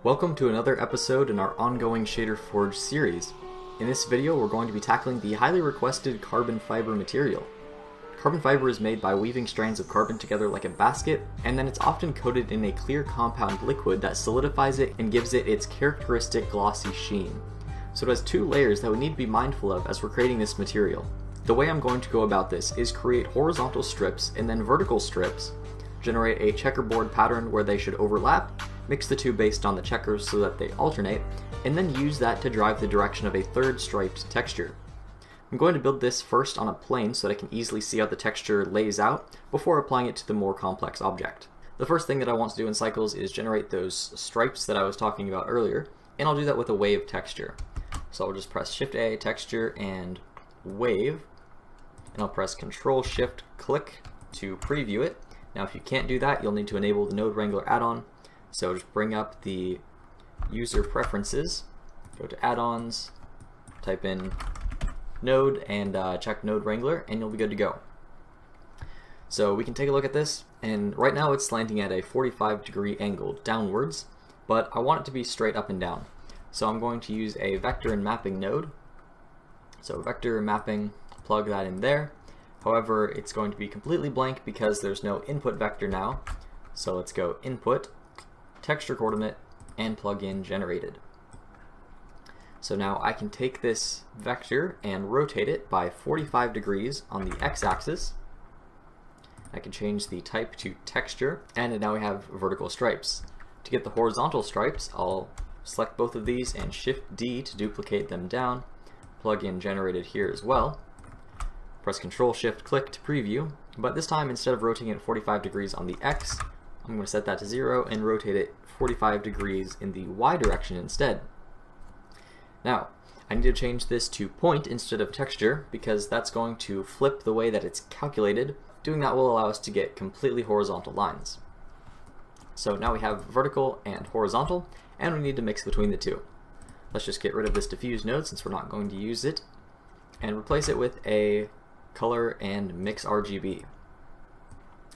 Welcome to another episode in our ongoing Shaderforge series. In this video we're going to be tackling the highly requested carbon fiber material. Carbon fiber is made by weaving strands of carbon together like a basket, and then it's often coated in a clear compound liquid that solidifies it and gives it its characteristic glossy sheen. So it has two layers that we need to be mindful of as we're creating this material. The way I'm going to go about this is create horizontal strips and then vertical strips, generate a checkerboard pattern where they should overlap, mix the two based on the checkers so that they alternate, and then use that to drive the direction of a third striped texture. I'm going to build this first on a plane so that I can easily see how the texture lays out before applying it to the more complex object. The first thing that I want to do in Cycles is generate those stripes that I was talking about earlier, and I'll do that with a wave texture. So I'll just press Shift A, texture, and wave, and I'll press Control Shift click to preview it. Now if you can't do that, you'll need to enable the Node Wrangler add-on. So just bring up the user preferences, go to add-ons, type in Node, and check Node Wrangler, and you'll be good to go. So we can take a look at this, and right now it's slanting at a 45-degree angle downwards, but I want it to be straight up and down. So I'm going to use a vector and mapping node. So vector mapping, plug that in there. However, it's going to be completely blank because there's no input vector now. So let's go input, texture coordinate, and plug in generated. So now I can take this vector and rotate it by 45 degrees on the x-axis. I can change the type to texture, and now we have vertical stripes. To get the horizontal stripes, I'll select both of these and Shift D to duplicate them down, plug in generated here as well. Press Control Shift click to preview, but this time instead of rotating it 45 degrees on the X, I'm going to set that to 0 and rotate it 45 degrees in the Y direction instead. Now, I need to change this to point instead of texture because that's going to flip the way that it's calculated. Doing that will allow us to get completely horizontal lines. So now we have vertical and horizontal, and we need to mix between the two. Let's just get rid of this diffuse node since we're not going to use it, and replace it with a color and mix RGB.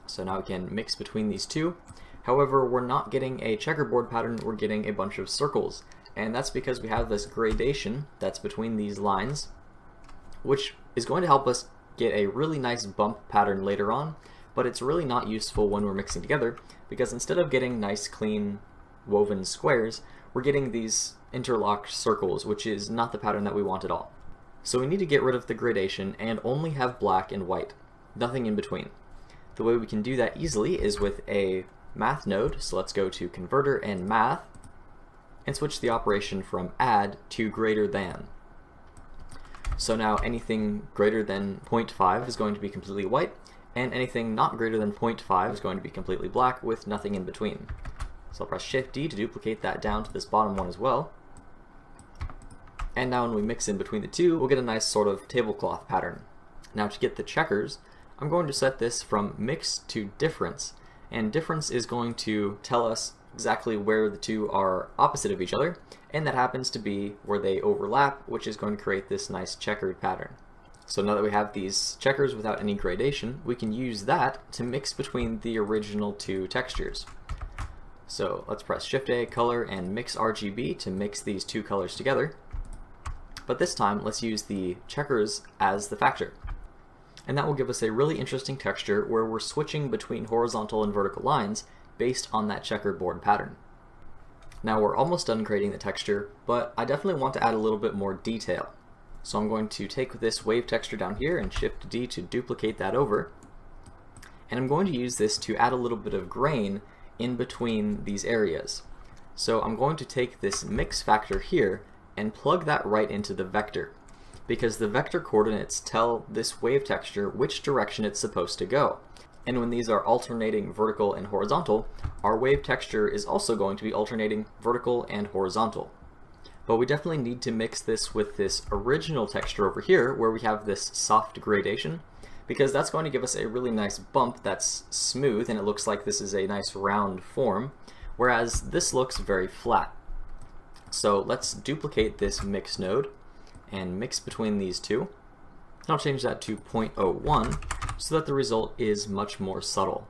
So now we can mix between these two. However, we're not getting a checkerboard pattern, we're getting a bunch of circles. And that's because we have this gradation that's between these lines, which is going to help us get a really nice bump pattern later on, but it's really not useful when we're mixing together because instead of getting nice clean woven squares, we're getting these interlocked circles, which is not the pattern that we want at all. So we need to get rid of the gradation and only have black and white, nothing in between. The way we can do that easily is with a math node, so let's go to converter and math, and switch the operation from add to greater than. So now anything greater than 0.5 is going to be completely white, and anything not greater than 0.5 is going to be completely black with nothing in between. So I'll press Shift D to duplicate that down to this bottom one as well. And now when we mix in between the two, we'll get a nice sort of tablecloth pattern. Now to get the checkers, I'm going to set this from mix to difference, and difference is going to tell us exactly where the two are opposite of each other, and that happens to be where they overlap, which is going to create this nice checkered pattern. So now that we have these checkers without any gradation, we can use that to mix between the original two textures. So let's press Shift A, color, and mix RGB to mix these two colors together. But this time, let's use the checkers as the factor. And that will give us a really interesting texture where we're switching between horizontal and vertical lines based on that checkerboard pattern. Now we're almost done creating the texture, but I definitely want to add a little bit more detail. So I'm going to take this wave texture down here and Shift D to duplicate that over. And I'm going to use this to add a little bit of grain in between these areas. So I'm going to take this mix factor here and plug that right into the vector, because the vector coordinates tell this wave texture which direction it's supposed to go. And when these are alternating vertical and horizontal, our wave texture is also going to be alternating vertical and horizontal. But we definitely need to mix this with this original texture over here where we have this soft gradation, because that's going to give us a really nice bump that's smooth and it looks like this is a nice round form, whereas this looks very flat. So let's duplicate this mix node and mix between these two. I'll change that to 0.01 so that the result is much more subtle.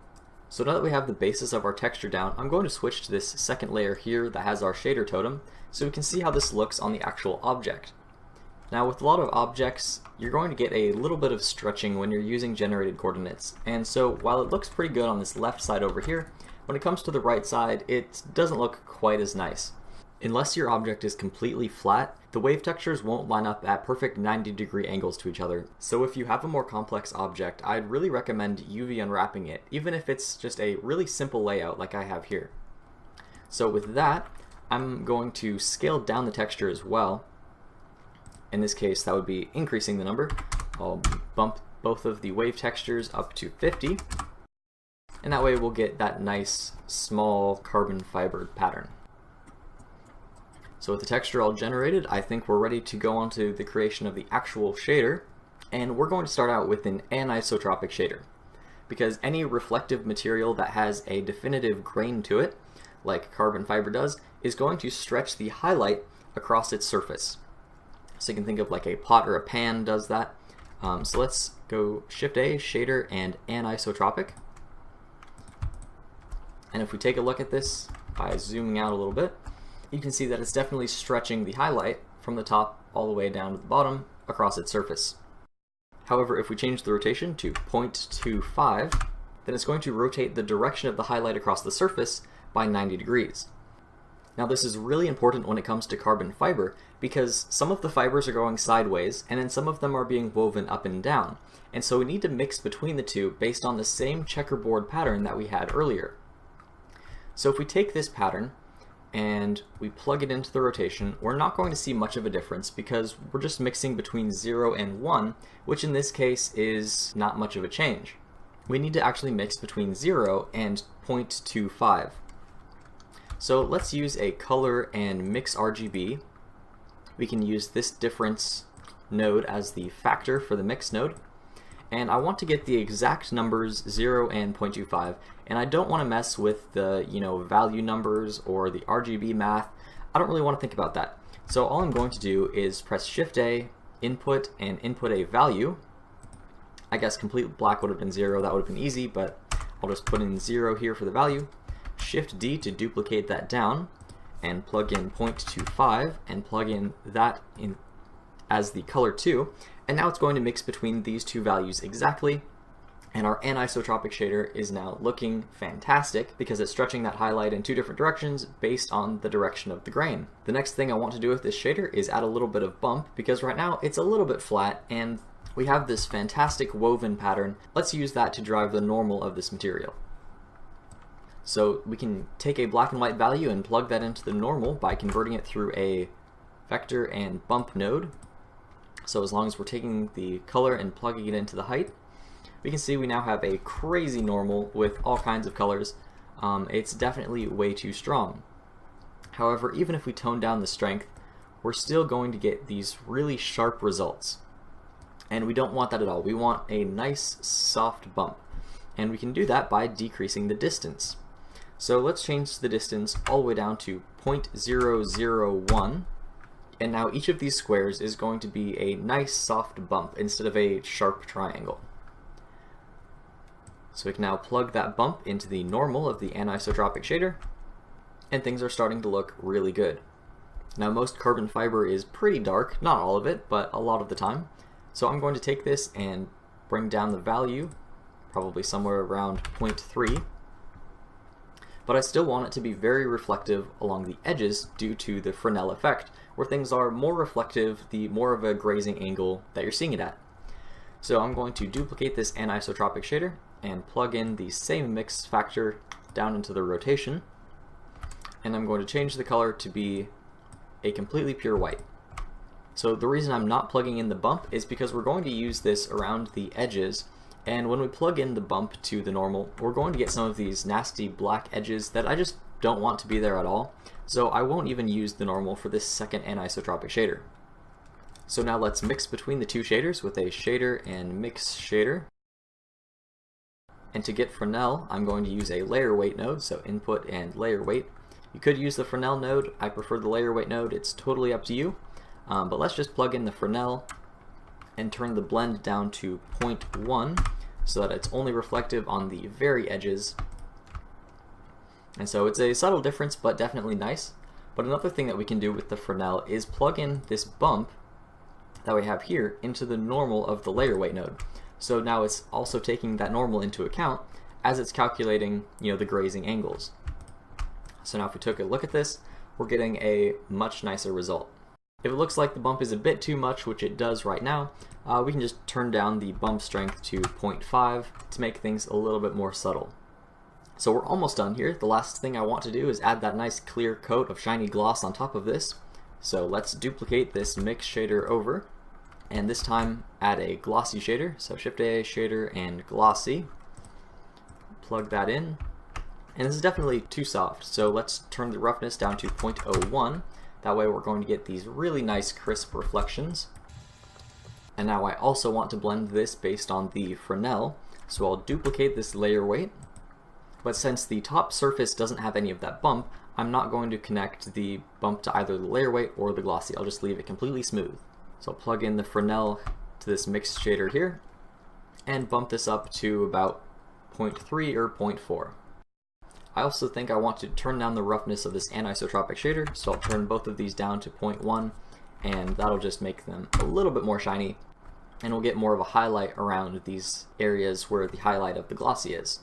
So now that we have the basis of our texture down, I'm going to switch to this second layer here that has our shader totem so we can see how this looks on the actual object. Now with a lot of objects, you're going to get a little bit of stretching when you're using generated coordinates, and so while it looks pretty good on this left side over here, when it comes to the right side, it doesn't look quite as nice. Unless your object is completely flat, the wave textures won't line up at perfect 90-degree angles to each other. So if you have a more complex object, I'd really recommend UV unwrapping it, even if it's just a really simple layout like I have here. So with that, I'm going to scale down the texture as well. In this case, that would be increasing the number. I'll bump both of the wave textures up to 50, and that way we'll get that nice, small carbon fiber pattern. So with the texture all generated, I think we're ready to go on to the creation of the actual shader, and we're going to start out with an anisotropic shader, because any reflective material that has a definitive grain to it, like carbon fiber does, is going to stretch the highlight across its surface. So you can think of like a pot or a pan does that. So let's go Shift-A, Shader, and Anisotropic. And if we take a look at this by zooming out a little bit, you can see that it's definitely stretching the highlight from the top all the way down to the bottom across its surface. However, if we change the rotation to 0.25, then it's going to rotate the direction of the highlight across the surface by 90 degrees. Now this is really important when it comes to carbon fiber because some of the fibers are going sideways and then some of them are being woven up and down. And so we need to mix between the two based on the same checkerboard pattern that we had earlier. So if we take this pattern and we plug it into the rotation, we're not going to see much of a difference because we're just mixing between 0 and 1, which in this case is not much of a change. We need to actually mix between 0 and 0.25. So let's use a color and mix RGB. We can use this difference node as the factor for the mix node. And I want to get the exact numbers 0 and 0.25, and I don't want to mess with the value numbers or the RGB math. I don't really want to think about that. So all I'm going to do is press Shift-A, input, and input a value. I guess complete black would have been 0, that would have been easy, but I'll just put in 0 here for the value. Shift-D to duplicate that down, and plug in 0.25, and plug in that in as the color 2, and now it's going to mix between these two values exactly, and our anisotropic shader is now looking fantastic because it's stretching that highlight in two different directions based on the direction of the grain. The next thing I want to do with this shader is add a little bit of bump because right now it's a little bit flat and we have this fantastic woven pattern. Let's use that to drive the normal of this material. So we can take a black and white value and plug that into the normal by converting it through a vector and bump node. So as long as we're taking the color and plugging it into the height, we can see we now have a crazy normal with all kinds of colors. It's definitely way too strong. However, even if we tone down the strength, we're still going to get these really sharp results. And we don't want that at all. We want a nice soft bump. And we can do that by decreasing the distance. So let's change the distance all the way down to 0.001. And now each of these squares is going to be a nice soft bump instead of a sharp triangle. So we can now plug that bump into the normal of the anisotropic shader, and things are starting to look really good. Now most carbon fiber is pretty dark, not all of it, but a lot of the time. So I'm going to take this and bring down the value, probably somewhere around 0.3. But I still want it to be very reflective along the edges due to the Fresnel effect, where things are more reflective the more of a grazing angle that you're seeing it at. So I'm going to duplicate this anisotropic shader and plug in the same mix factor down into the rotation, and I'm going to change the color to be a completely pure white. So the reason I'm not plugging in the bump is because we're going to use this around the edges, and when we plug in the bump to the normal, we're going to get some of these nasty black edges that I just don't want to be there at all. So I won't even use the normal for this second anisotropic shader. So now let's mix between the two shaders with a shader and mix shader. And to get Fresnel, I'm going to use a layer weight node, so input and layer weight. You could use the Fresnel node. I prefer the layer weight node. It's totally up to you. But let's just plug in the Fresnel and turn the blend down to 0.1 so that it's only reflective on the very edges. And so it's a subtle difference, but definitely nice. But another thing that we can do with the Fresnel is plug in this bump that we have here into the normal of the layer weight node. So now it's also taking that normal into account as it's calculating, the grazing angles. So now if we took a look at this, we're getting a much nicer result. If it looks like the bump is a bit too much, which it does right now, we can just turn down the bump strength to 0.5 to make things a little bit more subtle. So we're almost done here. The last thing I want to do is add that nice clear coat of shiny gloss on top of this. So let's duplicate this mix shader over, and this time add a glossy shader. So Shift A, shader, and glossy. Plug that in. And this is definitely too soft, so let's turn the roughness down to 0.01. That way we're going to get these really nice crisp reflections. And now I also want to blend this based on the Fresnel, so I'll duplicate this layer weight. But since the top surface doesn't have any of that bump, I'm not going to connect the bump to either the layer weight or the glossy. I'll just leave it completely smooth. So I'll plug in the Fresnel to this mixed shader here and bump this up to about 0.3 or 0.4. I also think I want to turn down the roughness of this anisotropic shader, so I'll turn both of these down to 0.1, and that'll just make them a little bit more shiny, and we'll get more of a highlight around these areas where the highlight of the glossy is.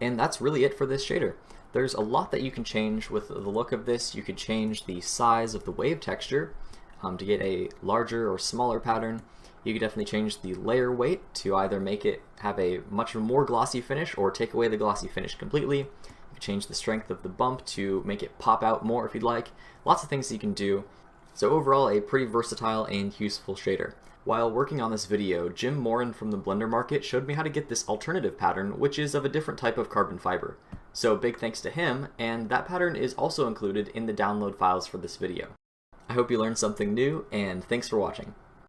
And that's really it for this shader. There's a lot that you can change with the look of this. You could change the size of the wave texture to get a larger or smaller pattern. You could definitely change the layer weight to either make it have a much more glossy finish or take away the glossy finish completely. You could change the strength of the bump to make it pop out more if you'd like. Lots of things you can do. So overall, a pretty versatile and useful shader. While working on this video, Jim Morin from the Blender Market showed me how to get this alternative pattern, which is of a different type of carbon fiber. So big thanks to him, and that pattern is also included in the download files for this video. I hope you learned something new, and thanks for watching.